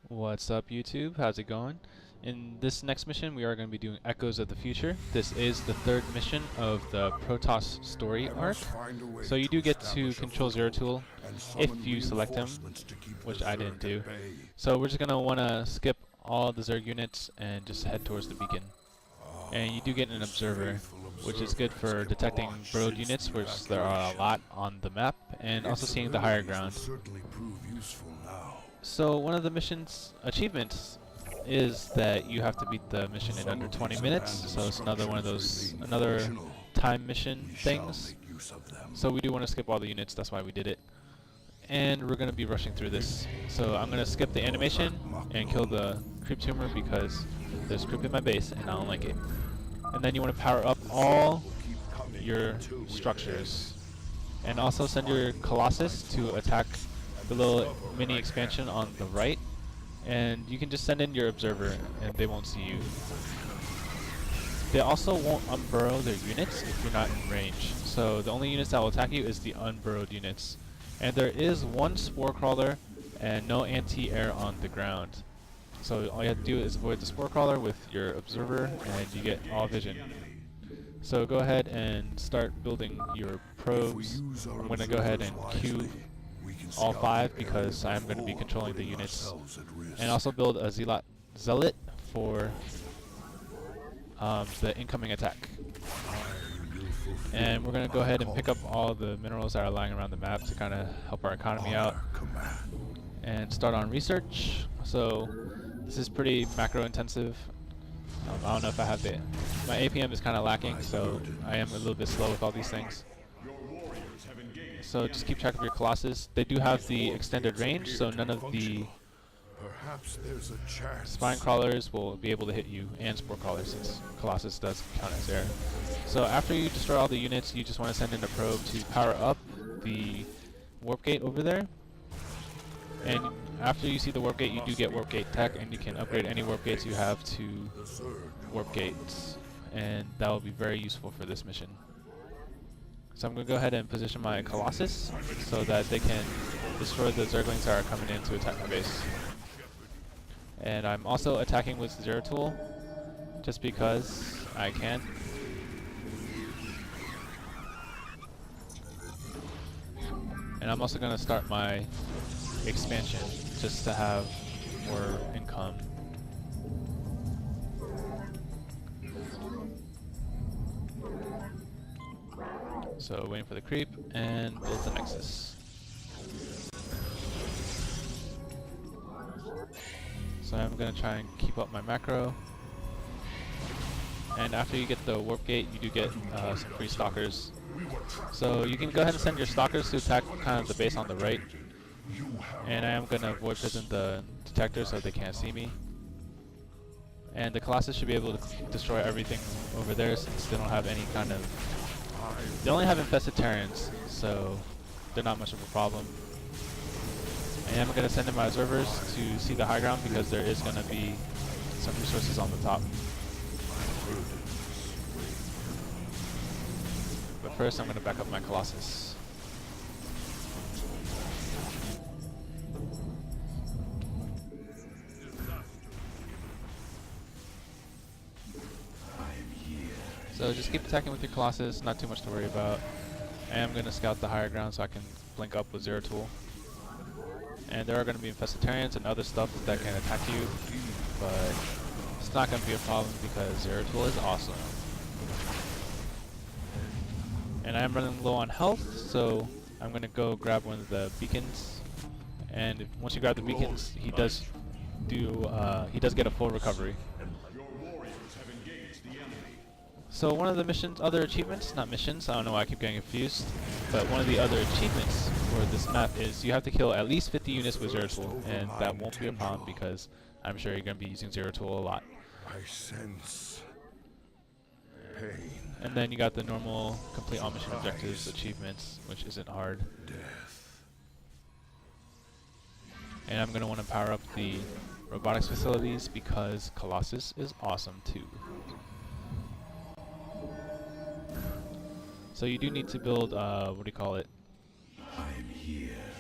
What's up, YouTube? How's it going? In this next mission, we are going to be doing Echoes of the Future. This is the third mission of the Protoss story arc. So you do get to control Zero Tool if you select him, which I didn't do. So we're just going to want to skip all the Zerg units and just head towards the beacon. And you do get an observer, which is good for detecting burrowed units, which there are a lot on the map, and also seeing the higher ground. So one of the mission's achievements is that you have to beat the mission in under 20 minutes. So it's another one of those, another time mission things. So we do want to skip all the units, that's why we did it. And we're going to be rushing through this. So I'm going to skip the animation and kill the creep tumor because there's creep in my base and I don't like it. And then you want to power up all your structures. And also send your Colossus to attack the little mini expansion on the right, and you can just send in your observer and they won't see you. They also won't unburrow their units if you're not in range, so the only units that will attack you is the unburrowed units. And there is one spore crawler and no anti-air on the ground, so all you have to do is avoid the spore crawler with your observer and you get all vision. So go ahead and start building your probes. I'm going to go ahead and queue all 5 because I'm going to be controlling the units, and also build a zealot for the incoming attack. And we're going to go ahead and pick up all the minerals that are lying around the map to kind of help our economy out and start on research. So this is pretty macro intensive. I don't know if I have the, my APM is kind of lacking, so I am a little bit slow with all these things. So just keep track of your Colossus. They do have the extended range, so none of the spine crawlers will be able to hit you, and spore crawlers, since Colossus does count as air. So after you destroy all the units, you just want to send in a probe to power up the warp gate over there. And after you see the warp gate, you do get warp gate tech, and you can upgrade any warp gates you have to warp gates, and that will be very useful for this mission. So I'm going to go ahead and position my Colossus so that they can destroy the Zerglings that are coming in to attack my base. And I'm also attacking with Zero Tool, just because I can. And I'm also going to start my expansion, just to have more income. So waiting for the creep and build the Nexus. So I'm going to try and keep up my macro. And after you get the warp gate, you do get some free stalkers. So you can go ahead and send your stalkers to attack kind of the base on the right. And I am going to void prison the detector so they can't see me. And the Colossus should be able to destroy everything over there since they don't have any kind of... They only have infested Terrans, so they're not much of a problem. And I'm going to send in my observers to see the high ground because there is going to be some resources on the top. But first I'm going to back up my Colossus. So just keep attacking with your Colossus, not too much to worry about. I am going to scout the higher ground so I can blink up with Zero Tool. And there are going to be infestitarians and other stuff that can attack you, but it's not going to be a problem because Zero Tool is awesome. And I am running low on health, so I'm going to go grab one of the beacons. And once you grab the beacons, he does get a full recovery. So one of the missions, other achievements, not missions, I don't know why I keep getting confused, but one of the other achievements for this map is you have to kill at least 50 units with Zero Tool, and that won't be a problem because I'm sure you're going to be using Zero Tool a lot. I sense pain. And then you got the normal complete all mission objectives achievements, which isn't hard. Death. And I'm going to want to power up the robotics facilities because Colossus is awesome too. So you do need to build, what do you call it?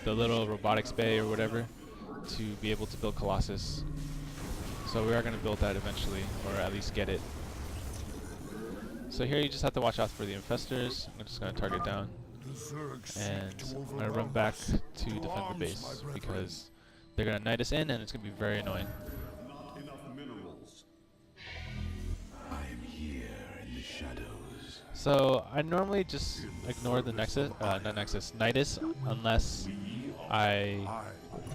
The little robotics bay or whatever. to be able to build Colossus. So we are going to build that eventually, or at least get it. So here you just have to watch out for the infestors. I'm just going to target down. And I'm going to run back to defend the base because they're going to knight us in and it's going to be very annoying. So I normally just ignore the Nexus, not Nexus, Nidus, unless I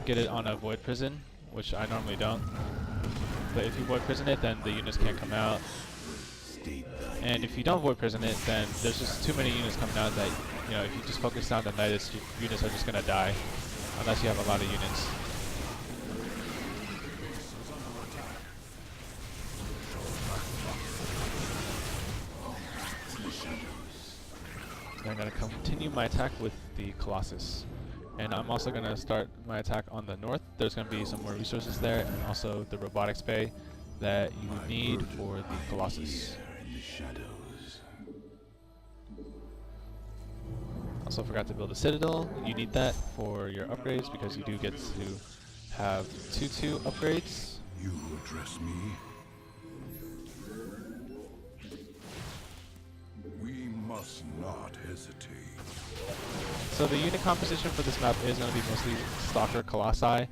get it on a Void Prison, which I normally don't. But if you Void Prison it, then the units can't come out. And if you don't Void Prison it, then there's just too many units coming out that, you know, if you just focus down the Nidus, units are just going to die, unless you have a lot of units. I'm going to continue my attack with the Colossus. And I'm also going to start my attack on the north. There's going to be some more resources there, and also the robotics bay that you need for the Colossus. Also forgot to build a citadel. You need that for your upgrades because you do get to have 2/2 upgrades. You address me? We must not hesitate. So the unit composition for this map is going to be mostly Stalker Colossi.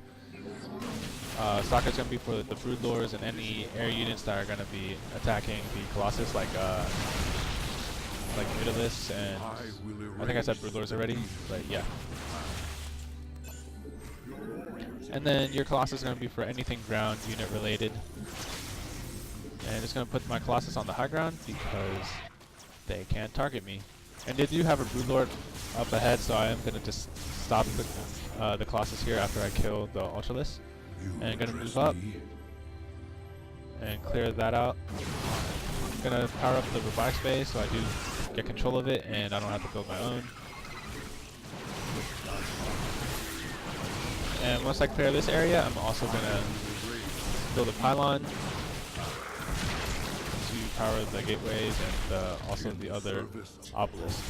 Stalker is going to be for the Broodlords and any air units that are going to be attacking the Colossus, like Mutalisks and I think I said Broodlords already, but yeah. And then your Colossus is going to be for anything ground unit related. And it's going to put my Colossus on the high ground because they can't target me. And they do have a Broodlord up ahead, so I am going to just stop the Colossus here after I kill the Ultralisk. And I'm going to move up and clear that out. I'm going to power up the robotics bay so I do get control of it and I don't have to build my own. And once I clear this area, I'm also going to build a pylon to power the gateways and also the other obelisk.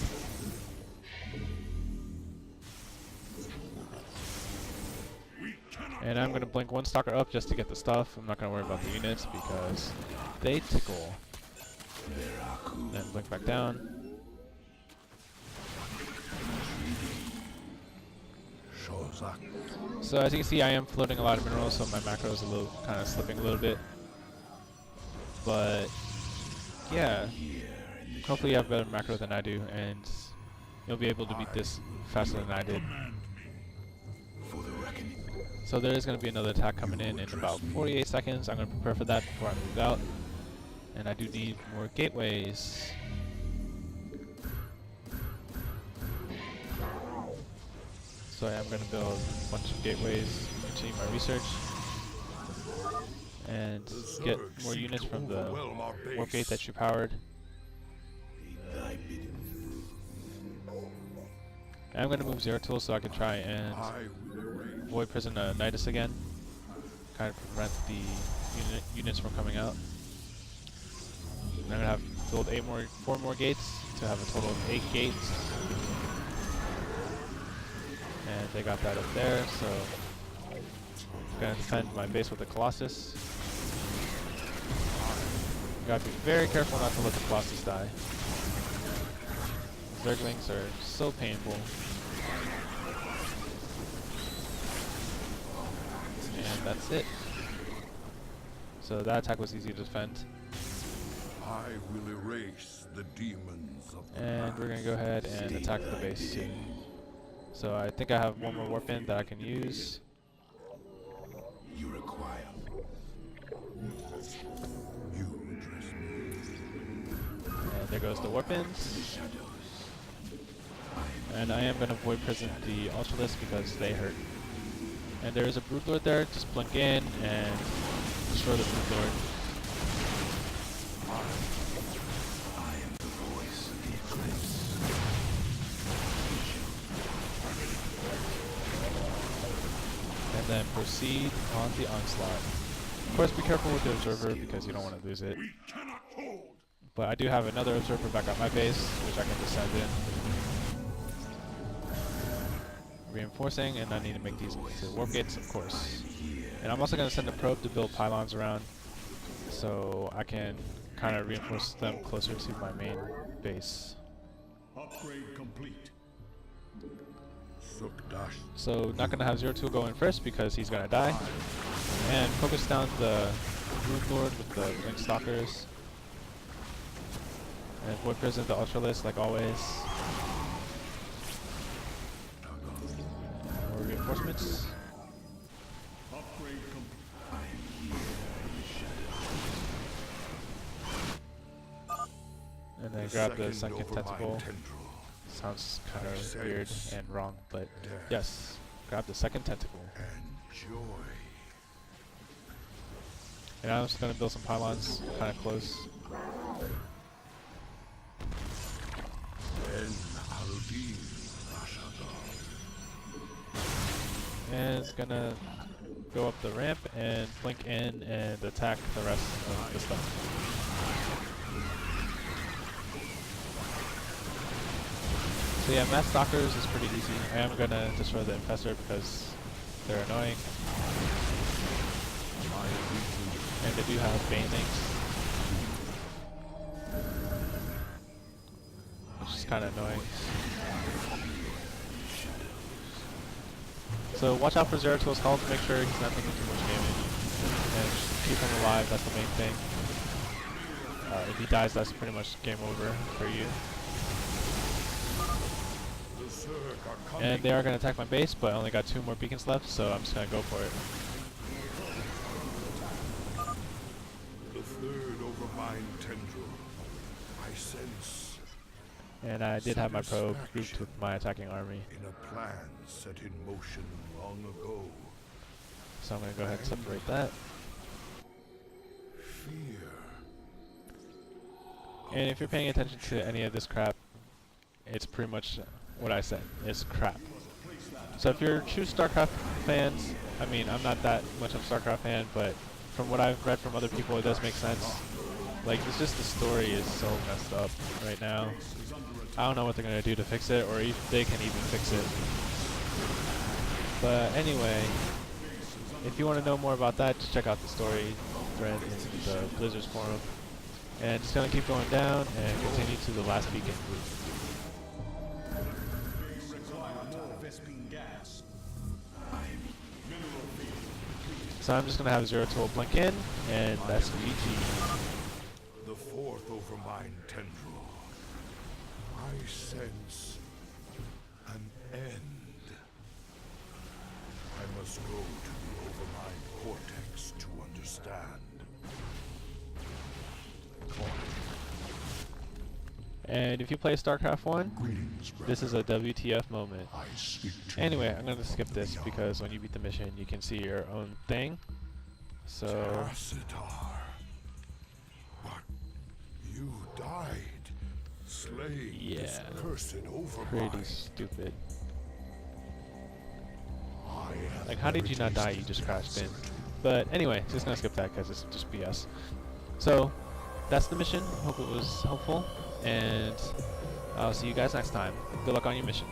And I'm going to blink one stalker up just to get the stuff. I'm not going to worry about the units because they tickle. Then blink back down. So as you can see, I am floating a lot of minerals, so my macro is kind of slipping a little bit. But yeah, hopefully you have better macro than I do, and you'll be able to beat this faster than I did. So there is going to be another attack coming in about 48 seconds. I'm going to prepare for that before I move out. And I do need more gateways. So I am going to build a bunch of gateways, continue my research, and get more units from the warp gate that you powered. And I'm going to move Zero Tool so I can try and Void Prison Nidus again, kind of prevent the units from coming out. And I'm going to have build 4 more gates to have a total of 8 gates. And they got that up there, so I'm going to defend my base with the Colossus. You gotta be very careful not to let the Colossus die. Zerglings are so painful. And that's it. So that attack was easy to defend. I will erase the demons of the And we're gonna go ahead and attack the base too. So I think I have one more warp in that I can use. You require. You address me. And there goes the warp ins. And I am gonna Void Prison the Ultralisk because they hurt. And there is a Broodlord there, just blink in and destroy the Broodlord. I am the voice of the eclipse. And then proceed on the onslaught. Of course, be careful with the Observer because you don't want to lose it. But I do have another Observer back at my base, which I can just send in. reinforcing, and I need to make these into warp gates, of course. And I'm also going to send a probe to build pylons around, so I can kind of reinforce them closer to my main base. Upgrade complete. So not going to have Zero Tool go in first because he's going to die. And focus down the Moon Lord with the Blink Stalkers. And Void Prison, the Ultralisk, like always. More reinforcements. And then grab the second tentacle. Sounds kind of weird and wrong, but yes, grab the second tentacle. And I'm just going to build some pylons kind of close. And it's going to go up the ramp and blink in and attack the rest of the stuff. So yeah, Mass Stalkers is pretty easy. I am going to destroy the Infestor because they're annoying. And they do have banelings, which is kind of annoying. So watch out for Zero Tool's health, make sure he's not taking too much damage. And just keep him alive, that's the main thing. If he dies, that's pretty much game over for you. And they are going to attack my base, but I only got 2 more beacons left, so I'm just going to go for it. The third overmind tendril. I sense. And I did have my probe grouped with my attacking army. In a plan set in motion long ago. So I'm going to go ahead and separate that. Fear. And if you're paying attention to any of this crap, it's pretty much what I said. It's crap. So if you're true StarCraft fans, I mean, I'm not that much of a StarCraft fan, but from what I've read from other people, it does make sense. Like, it's just the story is so messed up right now. I don't know what they're going to do to fix it, or if they can even fix it. But anyway, if you want to know more about that, just check out the story thread in the Blizzard's forum. And just going to keep going down and continue to the last beacon. So I'm just going to have Zero Tool blink in, and that's GG. The fourth overmind tendril. I sense an end. I must go to the overmind cortex to understand. And if you play StarCraft 1, this is a WTF moment. Anyway, I'm going to skip this because when you beat the mission, you can see your own thing. So... But you died, slaying this cursed overmind. Pretty stupid. Like, how did you not die? You just crashed in. But anyway, just going to skip that because it's just BS. So, that's the mission. Hope it was helpful. And I'll see you guys next time. Good luck on your mission.